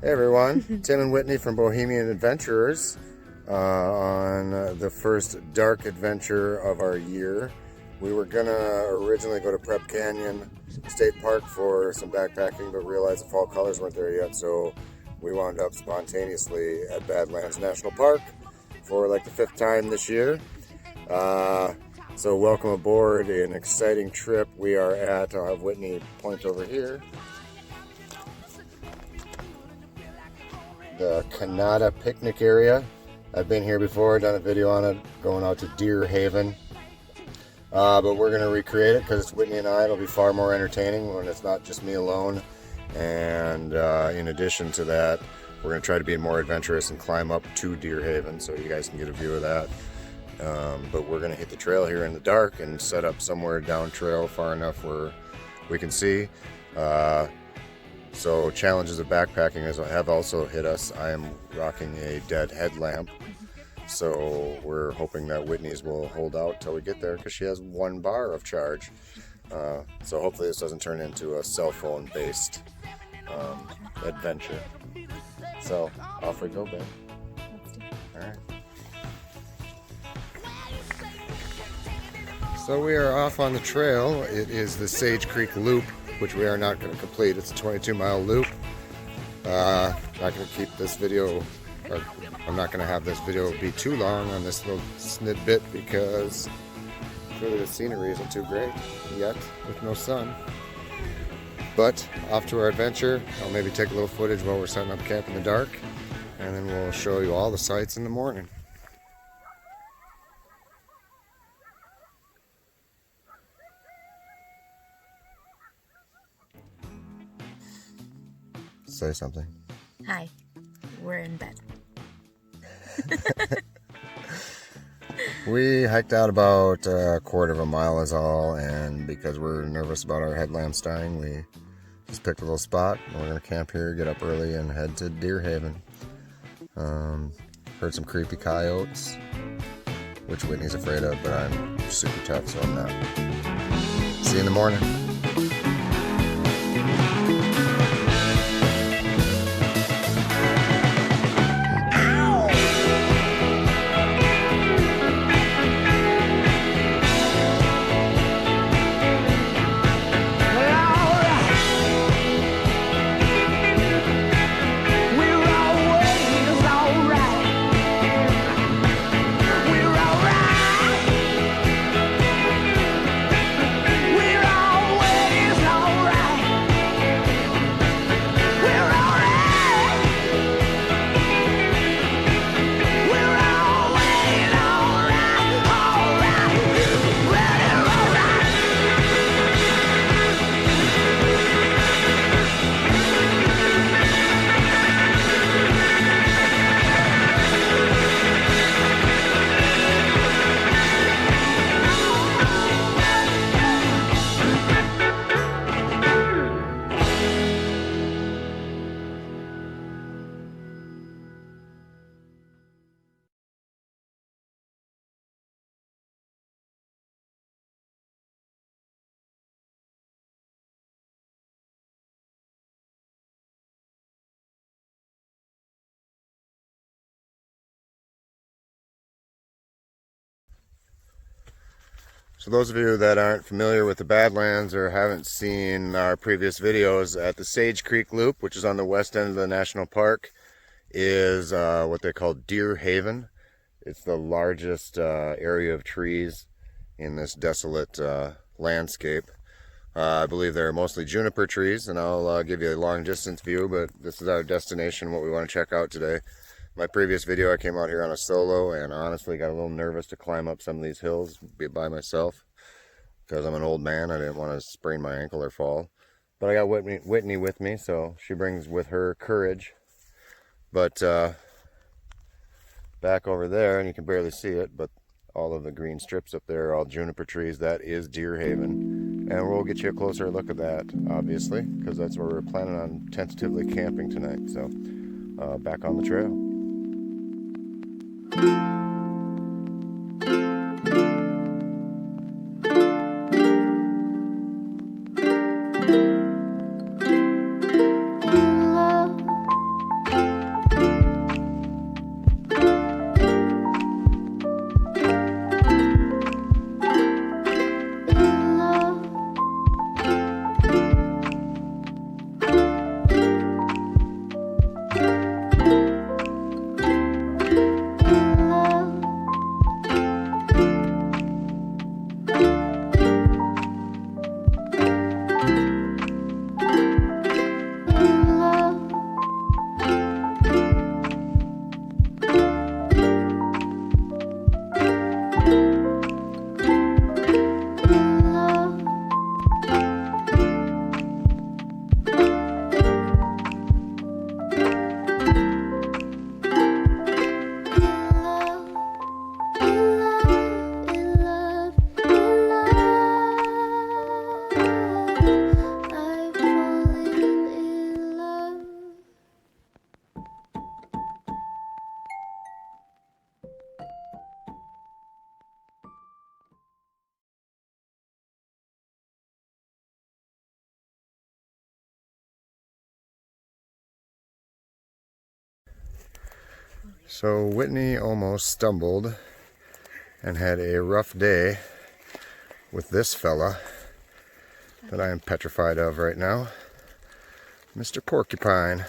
Hey everyone, Tim and Whitney from Bohemian Adventurers on the first dark adventure of our year. We were gonna originally go to Prep Canyon State Park for some backpacking, but realized the fall colors weren't there yet, so we wound up spontaneously at Badlands National Park for like the 5th time this year. So welcome aboard, an exciting trip. We are at, I'll have Whitney point over here, the Canada picnic area. I've been here before, done a video on it, going out to Deer Haven. But we're going to recreate it because it's Whitney and I. It'll be far more entertaining when it's not just me alone. And in addition to that, we're going to try to be more adventurous and climb up to Deer Haven so you guys can get a view of that. But we're going to hit the trail here in the dark and set up somewhere down trail far enough where we can see. So challenges of backpacking have also hit us. I am rocking a dead headlamp, so we're hoping that Whitney's will hold out till we get there because she has 1 bar of charge. So hopefully this doesn't turn into a cell phone based adventure. So off we go, babe. All right. So we are off on the trail. It is the Sage Creek Loop, which we are not going to complete. It's a 22-mile loop. Not going to keep this video, or I'm not going to have this video be too long on this little snidbit because clearly the scenery isn't too great yet with no sun. But off to our adventure. I'll maybe take a little footage while we're setting up camp in the dark, and then we'll show you all the sights in the morning. Say something. Hi, we're in bed. We hiked out about a 1/4 mile is all, and because we're nervous about our headlamps dying, we just picked a little spot. We're going to camp here, get up early, and head to Deer Haven. Heard some creepy coyotes, which Whitney's afraid of, but I'm super tough, so I'm not. See you in the morning. So those of you that aren't familiar with the Badlands or haven't seen our previous videos, at the Sage Creek Loop, which is on the west end of the national park, is what they call Deer Haven. It's the largest area of trees in this desolate landscape. I believe they're mostly juniper trees, and I'll give you a long distance view, but this is our destination, what we want to check out today. My previous video, I came out here on a solo and honestly got a little nervous to climb up some of these hills by myself because I'm an old man. I didn't want to sprain my ankle or fall. But I got Whitney with me, so she brings with her courage. But back over there, and you can barely see it, but all of the green strips up there are all juniper trees. That is Deer Haven, and we'll get you a closer look at that, obviously, because that's where we're planning on tentatively camping tonight. So back on the trail. So Whitney almost stumbled and had a rough day with this fella that I am petrified of right now, Mr. Porcupine.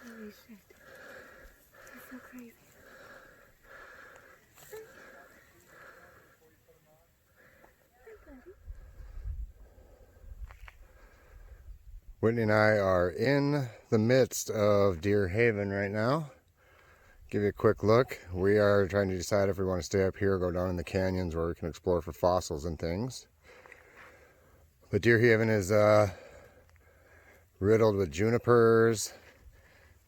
Holy shit. That's so crazy. Whitney and I are in the midst of Deer Haven right now. Give you a quick look. We are trying to decide if we want to stay up here or go down in the canyons where we can explore for fossils and things. But Deer Haven is riddled with junipers.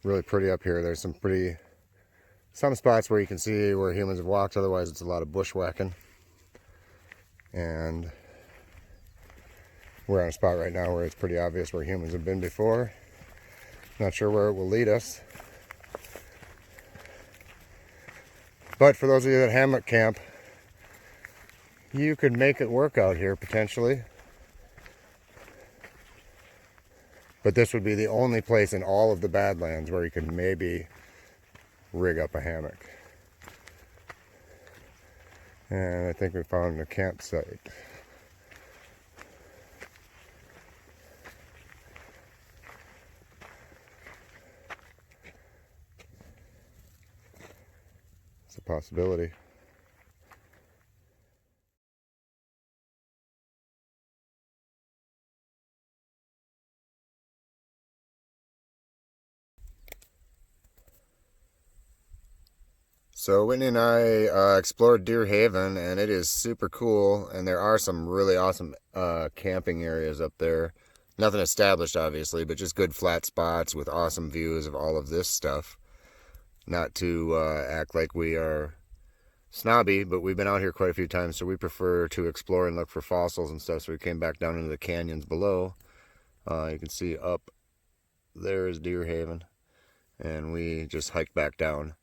Really pretty up here. There's some spots where you can see where humans have walked, otherwise it's a lot of bushwhacking. And we're on a spot right now where it's pretty obvious where humans have been before. Not sure where it will lead us. But for those of you that hammock camp, you could make it work out here potentially. But this would be the only place in all of the Badlands where you could maybe rig up a hammock. And I think we found a campsite. It's a possibility. So Whitney and I explored Deer Haven, and it is super cool, and there are some really awesome camping areas up there. Nothing established, obviously, but just good flat spots with awesome views of all of this stuff. Not to act like we are snobby, but we've been out here quite a few times, so we prefer to explore and look for fossils and stuff, so we came back down into the canyons below. You can see up there is Deer Haven, and we just hiked back down.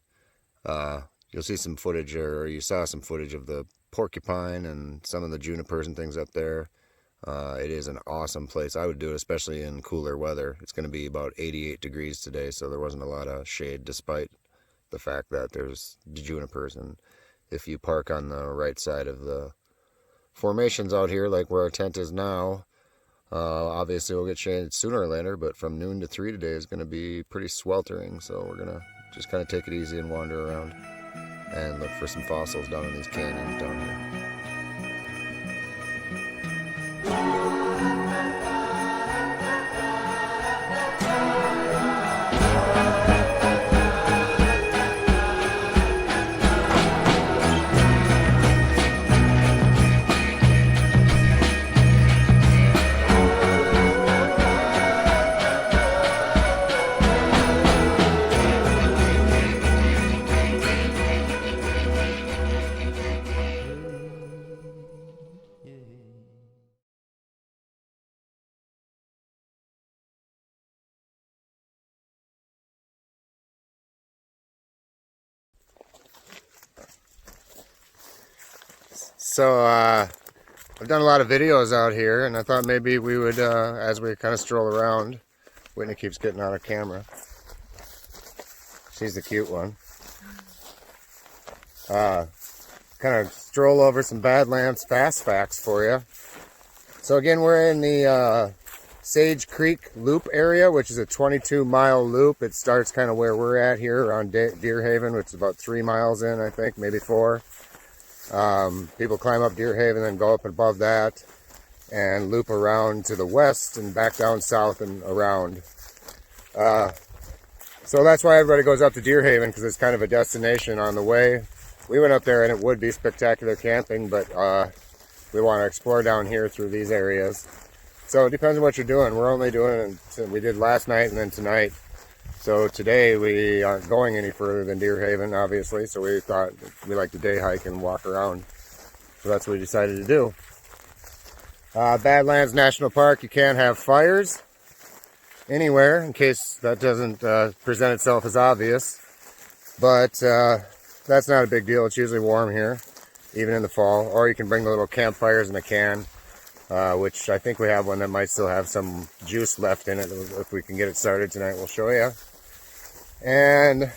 You'll see some footage, or you saw some footage of the Porcupine and some of the junipers and things up there. It is an awesome place. I would do it especially in cooler weather. It's going to be about 88 degrees today, so there wasn't a lot of shade despite the fact that there's junipers. And if you park on the right side of the formations out here, like where our tent is now, obviously we'll get shaded sooner or later, but from noon to 3 today is going to be pretty sweltering, so we're going to just kind of take it easy and wander around and look for some fossils down in these canyons down here. So I've done a lot of videos out here, and I thought maybe we would, as we kind of stroll around, Whitney keeps getting out of camera. She's the cute one. Kind of stroll over some Badlands fast facts for you. So again, we're in the Sage Creek Loop area, which is a 22-mile loop. It starts kind of where we're at here around Deer Haven, which is about 3 miles in, I think, maybe 4. People climb up Deer Haven, then go up above that and loop around to the west and back down south and around. So that's why everybody goes up to Deer Haven, because it's kind of a destination on the way. We went up there and it would be spectacular camping, but we want to explore down here through these areas. So it depends on what you're doing. We're only doing it, we did last night and then tonight. So today we aren't going any further than Deer Haven, obviously. So we thought we like to day hike and walk around. So that's what we decided to do. Badlands National Park, you can't have fires anywhere, in case that doesn't present itself as obvious. But that's not a big deal. It's usually warm here, even in the fall. Or you can bring the little campfires in a can, which I think we have one that might still have some juice left in it. If we can get it started tonight, we'll show you. And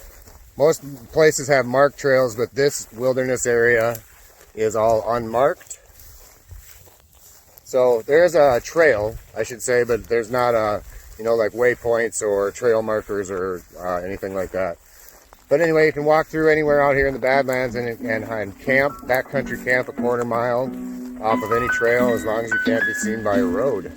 most places have marked trails, but this wilderness area is all unmarked. So there's a trail, I should say, but there's not a, like waypoints or trail markers or anything like that. But anyway, you can walk through anywhere out here in the Badlands and camp, backcountry camp, a quarter mile off of any trail, as long as you can't be seen by a road.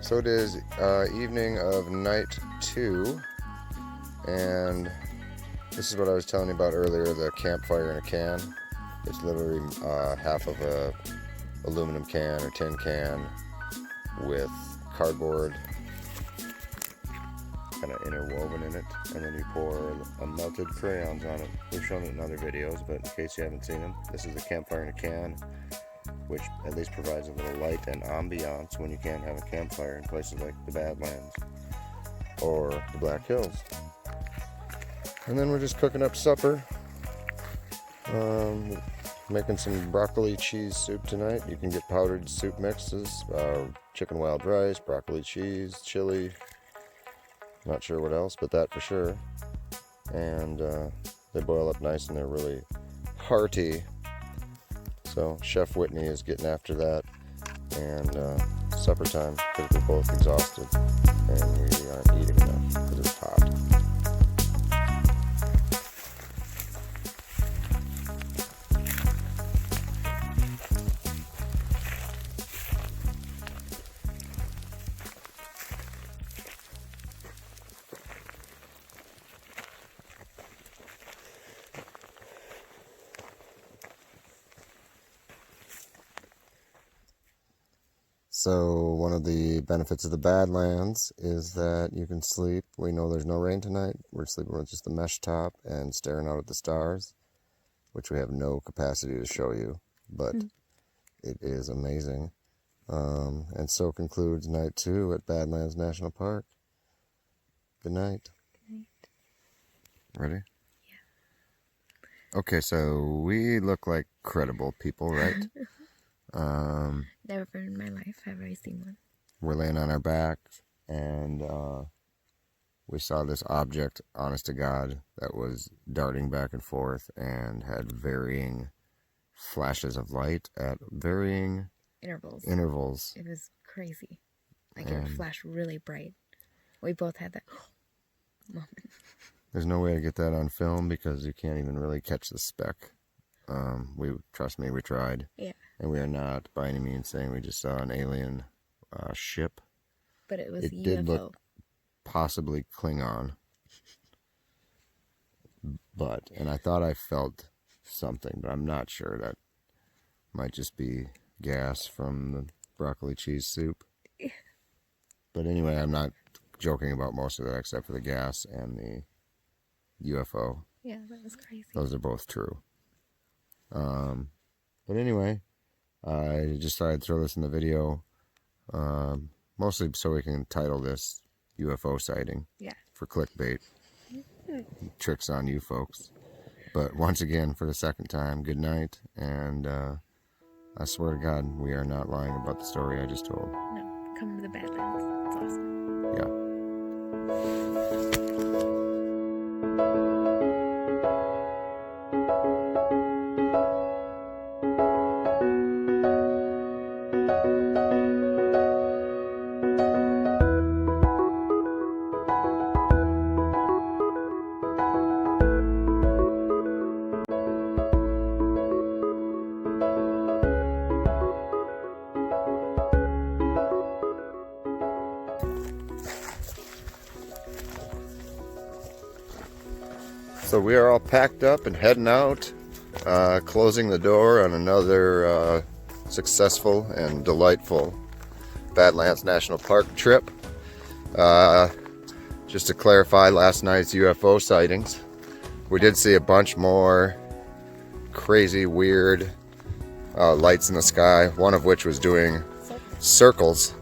So it is evening of night 2, and this is what I was telling you about earlier, the campfire in a can. It's literally half of a aluminum can or tin can with cardboard kind of interwoven in it, and then you pour melted crayons on it. We've shown it in other videos, but in case you haven't seen them, this is a campfire in a can, which at least provides a little light and ambiance when you can't have a campfire in places like the Badlands or the Black Hills. And then we're just cooking up supper. Making some broccoli cheese soup tonight. You can get powdered soup mixes, chicken wild rice, broccoli cheese, chili, not sure what else, but that for sure. And they boil up nice and they're really hearty. So Chef Whitney is getting after that, and supper time, because we're both exhausted and we aren't eating enough because it's hot. So one of the benefits of the Badlands is that you can sleep. We know there's no rain tonight. We're sleeping with just the mesh top and staring out at the stars, which we have no capacity to show you, but it is amazing. And so concludes night 2 at Badlands National Park. Good night. Good night. Ready? Yeah. Okay, so we look like credible people, right? Never in my life have I seen one. We're laying on our backs, and we saw this object, honest to God, that was darting back and forth and had varying flashes of light at varying intervals. It was crazy. Like it would flash really bright. We both had that moment. There's no way to get that on film because you can't even really catch the speck Trust me, we tried. Yeah. And we are not by any means saying we just saw an alien ship. But it was It UFO. did look possibly Klingon. And I thought I felt something, but I'm not sure. That might just be gas from the broccoli cheese soup. But anyway, I'm not joking about most of that except for the gas and the UFO. Yeah, that was crazy. Those are both true. But anyway, I just thought I'd throw this in the video, mostly so we can title this UFO sighting. Yeah. For clickbait. Tricks on you folks. But once again, for the second time, good night. And I swear to God, we are not lying about the story I just told. No, come to the Badlands. It's awesome. Yeah. So we are all packed up and heading out, closing the door on another successful and delightful Badlands National Park trip. Just to clarify last night's UFO sightings, we did see a bunch more crazy, weird lights in the sky, one of which was doing circles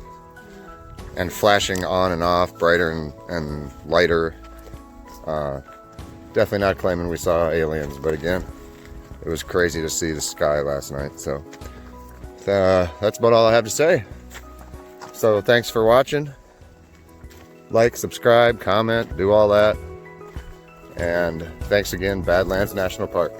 and flashing on and off, brighter and lighter. Definitely not claiming we saw aliens, but again, it was crazy to see the sky last night. So that's about all I have to say. So thanks for watching. Like, subscribe, comment, do all that. And thanks again, Badlands National Park.